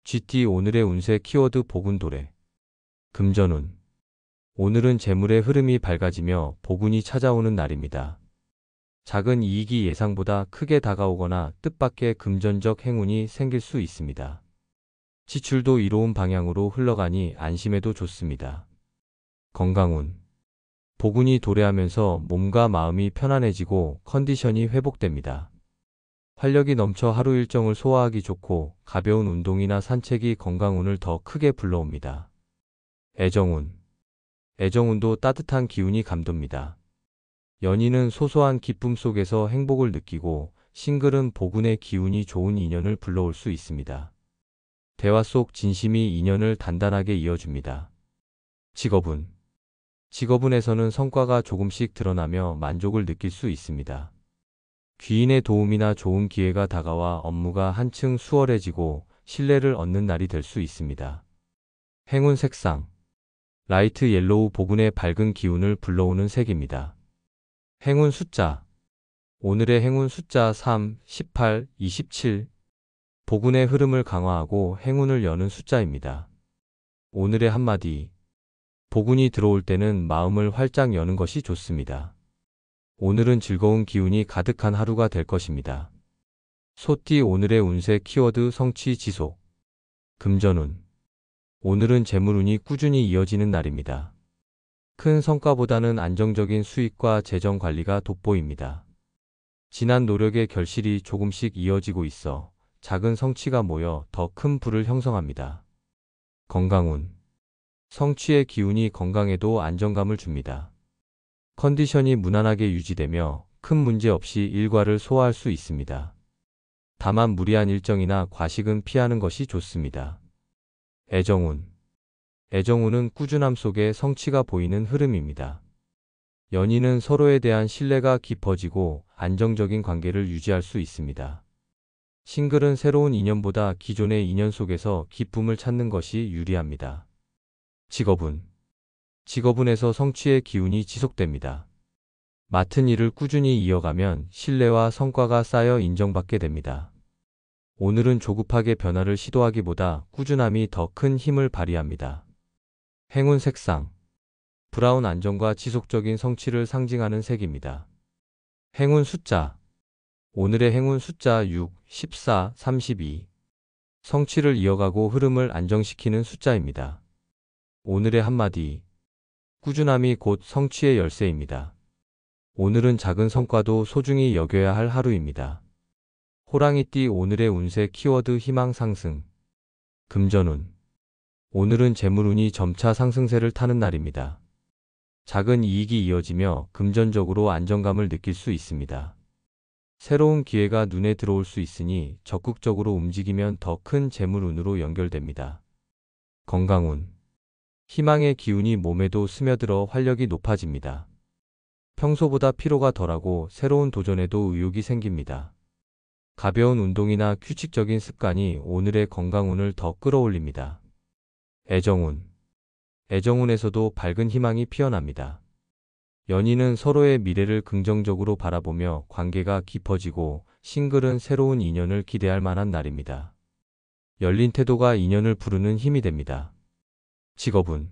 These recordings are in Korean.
GT 오늘의 운세 키워드 복운도래. 금전운. 오늘은 재물의 흐름이 밝아지며 복운이 찾아오는 날입니다. 작은 이익이 예상보다 크게 다가오거나 뜻밖의 금전적 행운이 생길 수 있습니다. 지출도 이로운 방향으로 흘러가니 안심해도 좋습니다. 건강운. 복운이 도래하면서 몸과 마음이 편안해지고 컨디션이 회복됩니다. 활력이 넘쳐 하루 일정을 소화하기 좋고 가벼운 운동이나 산책이 건강운을 더 크게 불러옵니다. 애정운. 애정운도 따뜻한 기운이 감돕니다. 연인은 소소한 기쁨 속에서 행복을 느끼고 싱글은 복운의 기운이 좋은 인연을 불러올 수 있습니다. 대화 속 진심이 인연을 단단하게 이어줍니다. 직업운. 직업운에서는 성과가 조금씩 드러나며 만족을 느낄 수 있습니다. 귀인의 도움이나 좋은 기회가 다가와 업무가 한층 수월해지고 신뢰를 얻는 날이 될 수 있습니다. 행운 색상. 라이트 옐로우 복운의 밝은 기운을 불러오는 색입니다. 행운 숫자. 오늘의 행운 숫자 3, 18, 27. 복운의 흐름을 강화하고 행운을 여는 숫자입니다. 오늘의 한마디. 복운이 들어올 때는 마음을 활짝 여는 것이 좋습니다. 오늘은 즐거운 기운이 가득한 하루가 될 것입니다. 소띠 오늘의 운세 키워드 성취 지속. 금전운. 오늘은 재물운이 꾸준히 이어지는 날입니다. 큰 성과보다는 안정적인 수익과 재정 관리가 돋보입니다. 지난 노력의 결실이 조금씩 이어지고 있어 작은 성취가 모여 더 큰 부를 형성합니다. 건강운. 성취의 기운이 건강에도 안정감을 줍니다. 컨디션이 무난하게 유지되며 큰 문제 없이 일과를 소화할 수 있습니다. 다만 무리한 일정이나 과식은 피하는 것이 좋습니다. 애정운. 애정운은 꾸준함 속에 성취가 보이는 흐름입니다. 연인은 서로에 대한 신뢰가 깊어지고 안정적인 관계를 유지할 수 있습니다. 싱글은 새로운 인연보다 기존의 인연 속에서 기쁨을 찾는 것이 유리합니다. 직업운. 직업운에서 성취의 기운이 지속됩니다. 맡은 일을 꾸준히 이어가면 신뢰와 성과가 쌓여 인정받게 됩니다. 오늘은 조급하게 변화를 시도하기보다 꾸준함이 더 큰 힘을 발휘합니다. 행운 색상. 브라운 안정과 지속적인 성취를 상징하는 색입니다. 행운 숫자. 오늘의 행운 숫자 6, 14, 32. 성취를 이어가고 흐름을 안정시키는 숫자입니다. 오늘의 한마디. 꾸준함이 곧 성취의 열쇠입니다. 오늘은 작은 성과도 소중히 여겨야 할 하루입니다. 호랑이띠 오늘의 운세 키워드 희망 상승. 금전운. 오늘은 재물운이 점차 상승세를 타는 날입니다. 작은 이익이 이어지며 금전적으로 안정감을 느낄 수 있습니다. 새로운 기회가 눈에 들어올 수 있으니 적극적으로 움직이면 더 큰 재물운으로 연결됩니다. 건강운. 희망의 기운이 몸에도 스며들어 활력이 높아집니다. 평소보다 피로가 덜하고 새로운 도전에도 의욕이 생깁니다. 가벼운 운동이나 규칙적인 습관이 오늘의 건강운을 더 끌어올립니다. 애정운. 애정운에서도 밝은 희망이 피어납니다. 연인은 서로의 미래를 긍정적으로 바라보며 관계가 깊어지고 싱글은 새로운 인연을 기대할 만한 날입니다. 열린 태도가 인연을 부르는 힘이 됩니다. 직업운.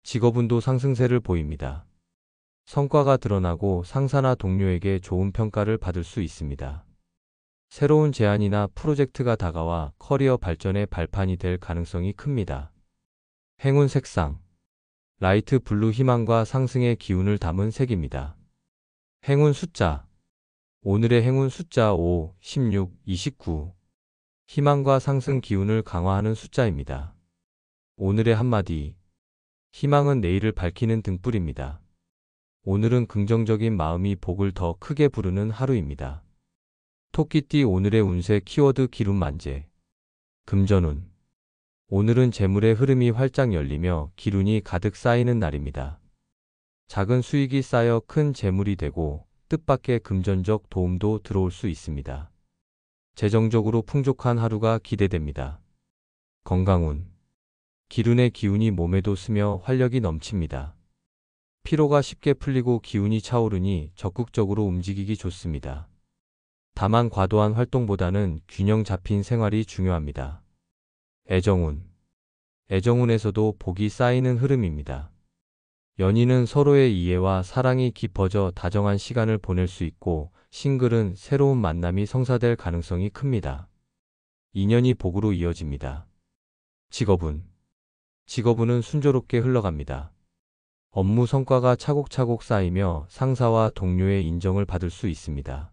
직업운도 상승세를 보입니다. 성과가 드러나고 상사나 동료에게 좋은 평가를 받을 수 있습니다. 새로운 제안이나 프로젝트가 다가와 커리어 발전의 발판이 될 가능성이 큽니다. 행운 색상. 라이트 블루 희망과 상승의 기운을 담은 색입니다. 행운 숫자. 오늘의 행운 숫자 5, 16, 29. 희망과 상승 기운을 강화하는 숫자입니다. 오늘의 한마디. 희망은 내일을 밝히는 등불입니다. 오늘은 긍정적인 마음이 복을 더 크게 부르는 하루입니다. 토끼띠 오늘의 운세 키워드 기운만재. 금전운. 오늘은 재물의 흐름이 활짝 열리며 기운이 가득 쌓이는 날입니다. 작은 수익이 쌓여 큰 재물이 되고 뜻밖의 금전적 도움도 들어올 수 있습니다. 재정적으로 풍족한 하루가 기대됩니다. 건강운. 기운의 기운이 몸에도 스며 활력이 넘칩니다. 피로가 쉽게 풀리고 기운이 차오르니 적극적으로 움직이기 좋습니다. 다만 과도한 활동보다는 균형 잡힌 생활이 중요합니다. 애정운. 애정운에서도 복이 쌓이는 흐름입니다. 연인은 서로의 이해와 사랑이 깊어져 다정한 시간을 보낼 수 있고, 싱글은 새로운 만남이 성사될 가능성이 큽니다. 인연이 복으로 이어집니다. 직업운. 직업운은 순조롭게 흘러갑니다. 업무 성과가 차곡차곡 쌓이며 상사와 동료의 인정을 받을 수 있습니다.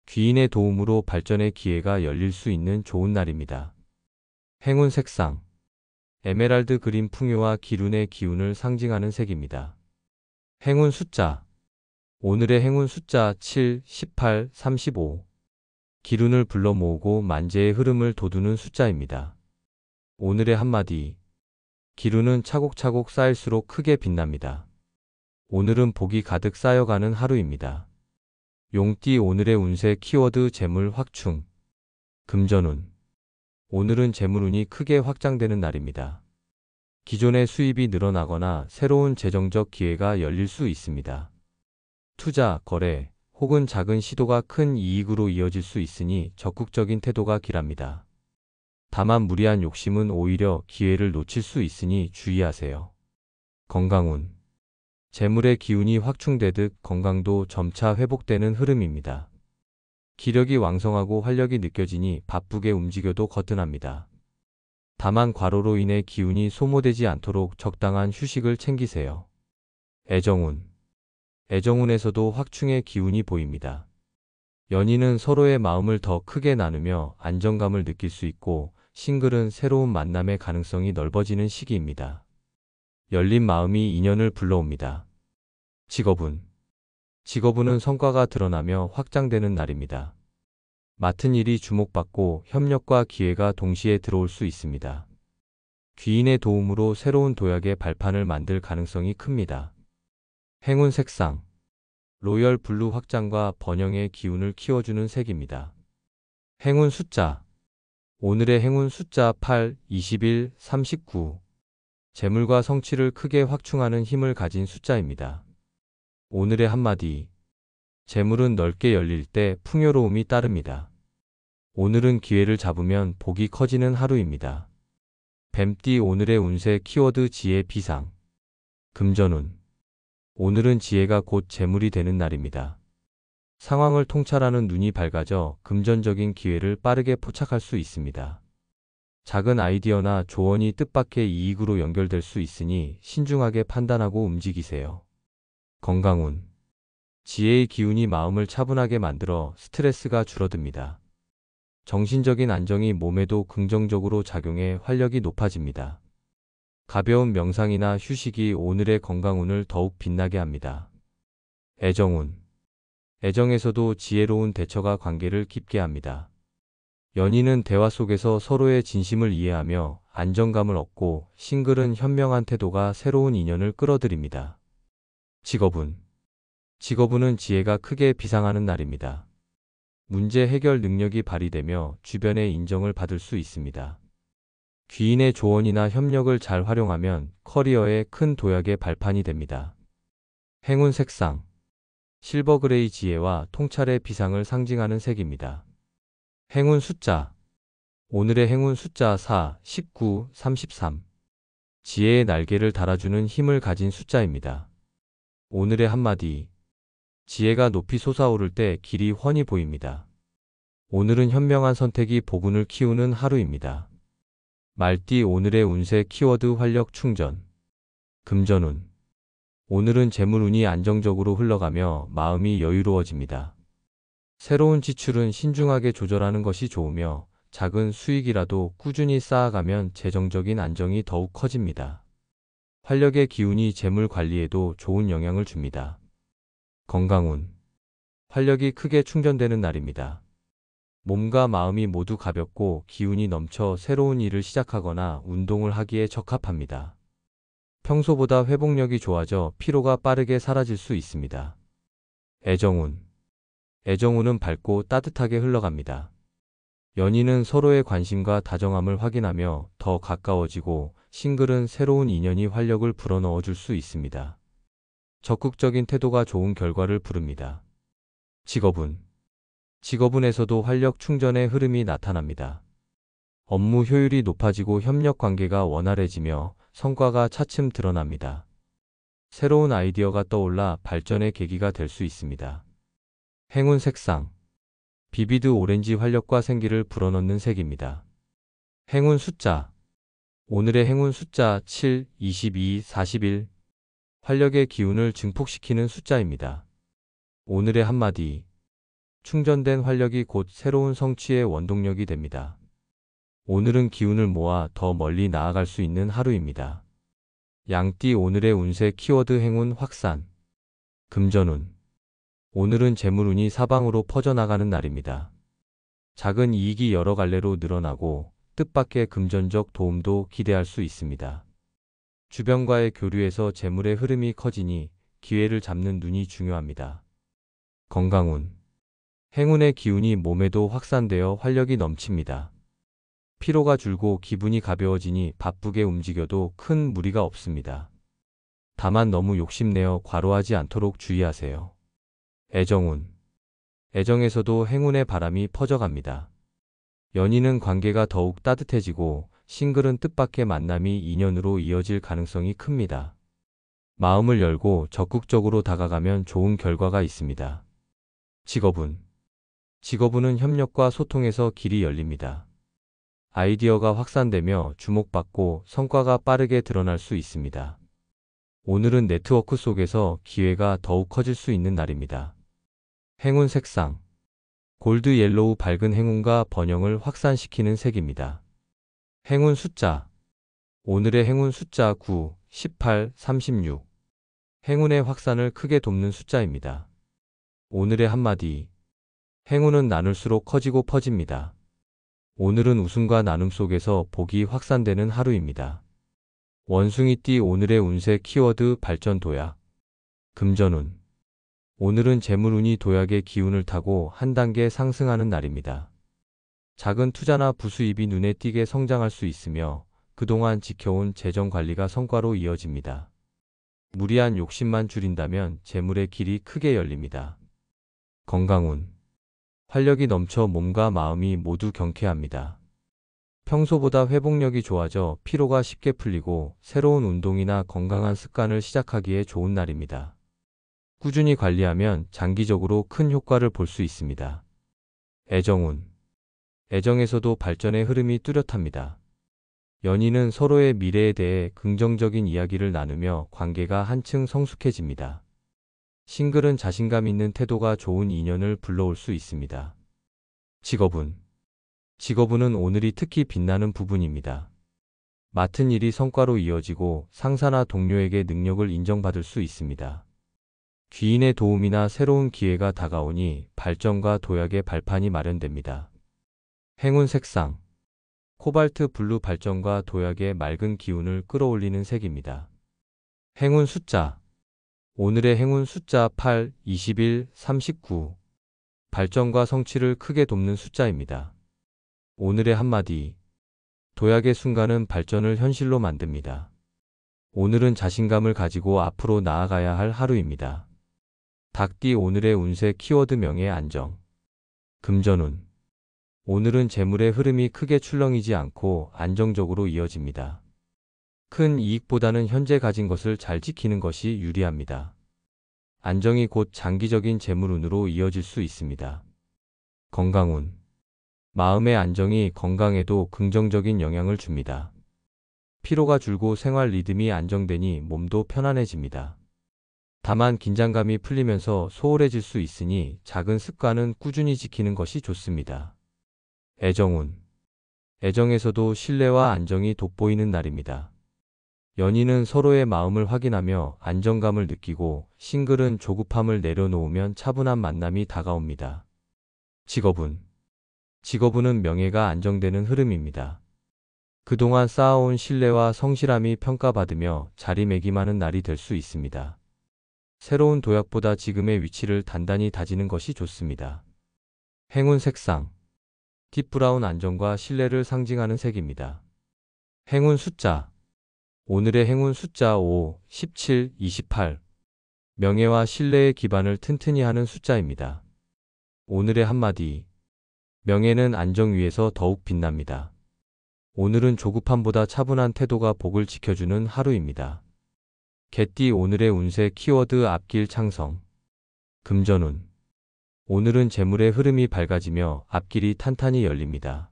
귀인의 도움으로 발전의 기회가 열릴 수 있는 좋은 날입니다. 행운 색상. 에메랄드 그린 풍요와 기운의 기운을 상징하는 색입니다. 행운 숫자. 오늘의 행운 숫자 7, 18, 35. 기운을 불러 모으고 만재의 흐름을 돋우는 숫자입니다. 오늘의 한마디. 기운은 차곡차곡 쌓일수록 크게 빛납니다. 오늘은 복이 가득 쌓여가는 하루입니다. 용띠 오늘의 운세 키워드 재물 확충. 금전운. 오늘은 재물운이 크게 확장되는 날입니다. 기존의 수입이 늘어나거나 새로운 재정적 기회가 열릴 수 있습니다. 투자, 거래, 혹은 작은 시도가 큰 이익으로 이어질 수 있으니 적극적인 태도가 길합니다. 다만 무리한 욕심은 오히려 기회를 놓칠 수 있으니 주의하세요. 건강운. 재물의 기운이 확충되듯 건강도 점차 회복되는 흐름입니다. 기력이 왕성하고 활력이 느껴지니 바쁘게 움직여도 거뜬합니다. 다만 과로로 인해 기운이 소모되지 않도록 적당한 휴식을 챙기세요. 애정운. 애정운에서도 확충의 기운이 보입니다. 연인은 서로의 마음을 더 크게 나누며 안정감을 느낄 수 있고, 싱글은 새로운 만남의 가능성이 넓어지는 시기입니다. 열린 마음이 인연을 불러옵니다. 직업운. 직업운은 성과가 드러나며 확장되는 날입니다. 맡은 일이 주목받고 협력과 기회가 동시에 들어올 수 있습니다. 귀인의 도움으로 새로운 도약의 발판을 만들 가능성이 큽니다. 행운 색상. 로열 블루 확장과 번영의 기운을 키워주는 색입니다. 행운 숫자. 오늘의 행운 숫자 8, 21, 39. 재물과 성취를 크게 확충하는 힘을 가진 숫자입니다. 오늘의 한마디. 재물은 넓게 열릴 때 풍요로움이 따릅니다. 오늘은 기회를 잡으면 복이 커지는 하루입니다. 뱀띠 오늘의 운세 키워드 지혜 비상. 금전운. 오늘은 지혜가 곧 재물이 되는 날입니다. 상황을 통찰하는 눈이 밝아져 금전적인 기회를 빠르게 포착할 수 있습니다. 작은 아이디어나 조언이 뜻밖의 이익으로 연결될 수 있으니 신중하게 판단하고 움직이세요. 건강운. 지혜의 기운이 마음을 차분하게 만들어 스트레스가 줄어듭니다. 정신적인 안정이 몸에도 긍정적으로 작용해 활력이 높아집니다. 가벼운 명상이나 휴식이 오늘의 건강운을 더욱 빛나게 합니다. 애정운. 애정에서도 지혜로운 대처가 관계를 깊게 합니다. 연인은 대화 속에서 서로의 진심을 이해하며 안정감을 얻고, 싱글은 현명한 태도가 새로운 인연을 끌어들입니다. 직업운. 직업운은 지혜가 크게 비상하는 날입니다. 문제 해결 능력이 발휘되며 주변의 인정을 받을 수 있습니다. 귀인의 조언이나 협력을 잘 활용하면 커리어에 큰 도약의 발판이 됩니다. 행운 색상. 실버 그레이 지혜와 통찰의 비상을 상징하는 색입니다. 행운 숫자. 오늘의 행운 숫자 4, 19, 33. 지혜의 날개를 달아주는 힘을 가진 숫자입니다. 오늘의 한마디. 지혜가 높이 솟아오를 때 길이 훤히 보입니다. 오늘은 현명한 선택이 복운을 키우는 하루입니다. 말띠 오늘의 운세 키워드 활력 충전. 금전운. 오늘은 재물운이 안정적으로 흘러가며 마음이 여유로워집니다. 새로운 지출은 신중하게 조절하는 것이 좋으며, 작은 수익이라도 꾸준히 쌓아가면 재정적인 안정이 더욱 커집니다. 활력의 기운이 재물 관리에도 좋은 영향을 줍니다. 건강운. 활력이 크게 충전되는 날입니다. 몸과 마음이 모두 가볍고 기운이 넘쳐 새로운 일을 시작하거나 운동을 하기에 적합합니다. 평소보다 회복력이 좋아져 피로가 빠르게 사라질 수 있습니다. 애정운. 애정운은 밝고 따뜻하게 흘러갑니다. 연인은 서로의 관심과 다정함을 확인하며 더 가까워지고, 싱글은 새로운 인연이 활력을 불어넣어 줄 수 있습니다. 적극적인 태도가 좋은 결과를 부릅니다. 직업운. 직업운에서도 활력 충전의 흐름이 나타납니다. 업무 효율이 높아지고 협력 관계가 원활해지며 성과가 차츰 드러납니다. 새로운 아이디어가 떠올라 발전의 계기가 될 수 있습니다. 행운 색상. 비비드 오렌지 활력과 생기를 불어넣는 색입니다. 행운 숫자. 오늘의 행운 숫자 7, 22, 41. 활력의 기운을 증폭시키는 숫자입니다. 오늘의 한마디. 충전된 활력이 곧 새로운 성취의 원동력이 됩니다. 오늘은 기운을 모아 더 멀리 나아갈 수 있는 하루입니다. 양띠 오늘의 운세 키워드 행운 확산. 금전운. 오늘은 재물운이 사방으로 퍼져나가는 날입니다. 작은 이익이 여러 갈래로 늘어나고 뜻밖의 금전적 도움도 기대할 수 있습니다. 주변과의 교류에서 재물의 흐름이 커지니 기회를 잡는 눈이 중요합니다. 건강운. 행운의 기운이 몸에도 확산되어 활력이 넘칩니다. 피로가 줄고 기분이 가벼워지니 바쁘게 움직여도 큰 무리가 없습니다. 다만 너무 욕심내어 과로하지 않도록 주의하세요. 애정운. 애정에서도 행운의 바람이 퍼져갑니다. 연인은 관계가 더욱 따뜻해지고 싱글은 뜻밖의 만남이 인연으로 이어질 가능성이 큽니다. 마음을 열고 적극적으로 다가가면 좋은 결과가 있습니다. 직업운. 직업운은 협력과 소통에서 길이 열립니다. 아이디어가 확산되며 주목받고 성과가 빠르게 드러날 수 있습니다. 오늘은 네트워크 속에서 기회가 더욱 커질 수 있는 날입니다. 행운 색상. 골드 옐로우 밝은 행운과 번영을 확산시키는 색입니다. 행운 숫자. 오늘의 행운 숫자 9, 18, 36. 행운의 확산을 크게 돕는 숫자입니다. 오늘의 한마디. 행운은 나눌수록 커지고 퍼집니다. 오늘은 웃음과 나눔 속에서 복이 확산되는 하루입니다. 원숭이띠 오늘의 운세 키워드 발전 도약. 금전운. 오늘은 재물운이 도약의 기운을 타고 한 단계 상승하는 날입니다. 작은 투자나 부수입이 눈에 띄게 성장할 수 있으며 그동안 지켜온 재정 관리가 성과로 이어집니다. 무리한 욕심만 줄인다면 재물의 길이 크게 열립니다. 건강운. 활력이 넘쳐 몸과 마음이 모두 경쾌합니다. 평소보다 회복력이 좋아져 피로가 쉽게 풀리고 새로운 운동이나 건강한 습관을 시작하기에 좋은 날입니다. 꾸준히 관리하면 장기적으로 큰 효과를 볼 수 있습니다. 애정운. 애정에서도 발전의 흐름이 뚜렷합니다. 연인은 서로의 미래에 대해 긍정적인 이야기를 나누며 관계가 한층 성숙해집니다. 싱글은 자신감 있는 태도가 좋은 인연을 불러올 수 있습니다. 직업운. 직업운은 오늘이 특히 빛나는 부분입니다. 맡은 일이 성과로 이어지고 상사나 동료에게 능력을 인정받을 수 있습니다. 귀인의 도움이나 새로운 기회가 다가오니 발전과 도약의 발판이 마련됩니다. 행운 색상. 코발트 블루 발전과 도약의 맑은 기운을 끌어올리는 색입니다. 행운 숫자. 오늘의 행운 숫자 8, 21, 39. 발전과 성취를 크게 돕는 숫자입니다. 오늘의 한마디. 도약의 순간은 발전을 현실로 만듭니다. 오늘은 자신감을 가지고 앞으로 나아가야 할 하루입니다. 닭띠 오늘의 운세 키워드 명예 안정. 금전운. 오늘은 재물의 흐름이 크게 출렁이지 않고 안정적으로 이어집니다. 큰 이익보다는 현재 가진 것을 잘 지키는 것이 유리합니다. 안정이 곧 장기적인 재물운으로 이어질 수 있습니다. 건강운. 마음의 안정이 건강에도 긍정적인 영향을 줍니다. 피로가 줄고 생활 리듬이 안정되니 몸도 편안해집니다. 다만 긴장감이 풀리면서 소홀해질 수 있으니 작은 습관은 꾸준히 지키는 것이 좋습니다. 애정운. 애정에서도 신뢰와 안정이 돋보이는 날입니다. 연인은 서로의 마음을 확인하며 안정감을 느끼고 싱글은 조급함을 내려놓으면 차분한 만남이 다가옵니다. 직업운. 직업운은 명예가 안정되는 흐름입니다. 그동안 쌓아온 신뢰와 성실함이 평가받으며 자리매김하는 날이 될 수 있습니다. 새로운 도약보다 지금의 위치를 단단히 다지는 것이 좋습니다. 행운 색상. 딥브라운 안정과 신뢰를 상징하는 색입니다. 행운 숫자. 오늘의 행운 숫자 5, 17, 28. 명예와 신뢰의 기반을 튼튼히 하는 숫자입니다. 오늘의 한마디. 명예는 안정 위에서 더욱 빛납니다. 오늘은 조급함보다 차분한 태도가 복을 지켜주는 하루입니다. 개띠 오늘의 운세 키워드 앞길 창성. 금전운. 오늘은 재물의 흐름이 밝아지며 앞길이 탄탄히 열립니다.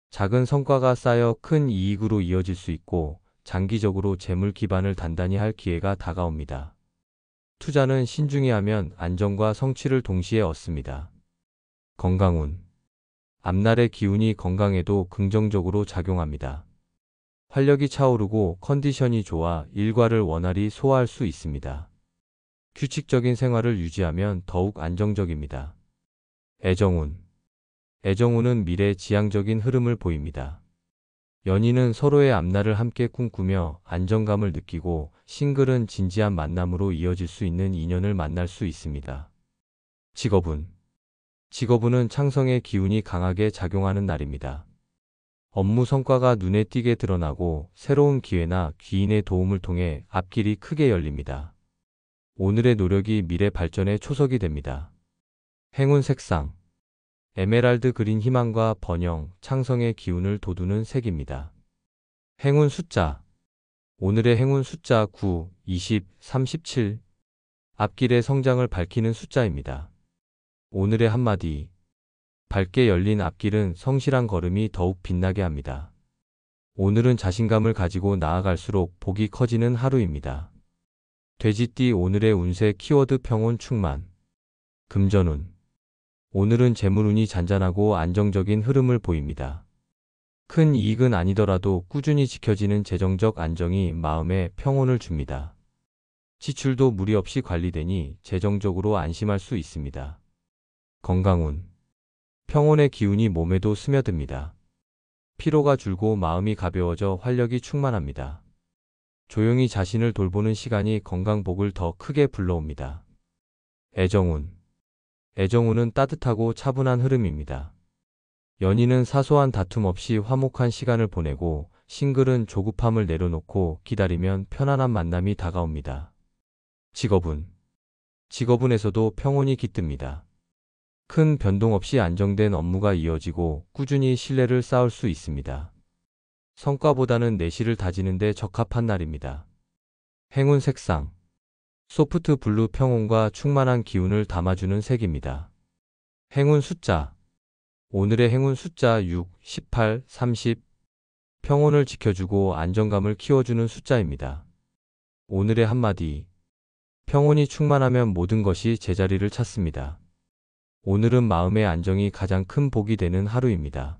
작은 성과가 쌓여 큰 이익으로 이어질 수 있고 장기적으로 재물 기반을 단단히 할 기회가 다가옵니다. 투자는 신중히 하면 안정과 성취를 동시에 얻습니다. 건강운. 앞날의 기운이 건강에도 긍정적으로 작용합니다. 활력이 차오르고 컨디션이 좋아 일과를 원활히 소화할 수 있습니다. 규칙적인 생활을 유지하면 더욱 안정적입니다. 애정운. 애정운은 미래 지향적인 흐름을 보입니다. 연인은 서로의 앞날을 함께 꿈꾸며 안정감을 느끼고 싱글은 진지한 만남으로 이어질 수 있는 인연을 만날 수 있습니다. 직업운. 직업운은 창성의 기운이 강하게 작용하는 날입니다. 업무 성과가 눈에 띄게 드러나고 새로운 기회나 귀인의 도움을 통해 앞길이 크게 열립니다. 오늘의 노력이 미래 발전의 초석이 됩니다. 행운 색상. 에메랄드 그린 희망과 번영, 창성의 기운을 돋우는 색입니다. 행운 숫자. 오늘의 행운 숫자 9, 20, 37. 앞길의 성장을 밝히는 숫자입니다. 오늘의 한마디. 밝게 열린 앞길은 성실한 걸음이 더욱 빛나게 합니다. 오늘은 자신감을 가지고 나아갈수록 복이 커지는 하루입니다. 돼지띠 오늘의 운세 키워드 평온 충만. 금전운. 오늘은 재물운이 잔잔하고 안정적인 흐름을 보입니다. 큰 이익은 아니더라도 꾸준히 지켜지는 재정적 안정이 마음에 평온을 줍니다. 지출도 무리 없이 관리되니 재정적으로 안심할 수 있습니다. 건강운. 평온의 기운이 몸에도 스며듭니다. 피로가 줄고 마음이 가벼워져 활력이 충만합니다. 조용히 자신을 돌보는 시간이 건강복을 더 크게 불러옵니다. 애정운. 애정운은 따뜻하고 차분한 흐름입니다. 연인은 사소한 다툼 없이 화목한 시간을 보내고 싱글은 조급함을 내려놓고 기다리면 편안한 만남이 다가옵니다. 직업운. 직업운에서도 평온이 깃듭니다. 큰 변동 없이 안정된 업무가 이어지고 꾸준히 신뢰를 쌓을 수 있습니다. 성과보다는 내실을 다지는 데 적합한 날입니다. 행운 색상. 소프트 블루 평온과 충만한 기운을 담아주는 색입니다. 행운 숫자. 오늘의 행운 숫자 6, 18, 30. 평온을 지켜주고 안정감을 키워주는 숫자입니다. 오늘의 한마디. 평온이 충만하면 모든 것이 제자리를 찾습니다. 오늘은 마음의 안정이 가장 큰 복이 되는 하루입니다.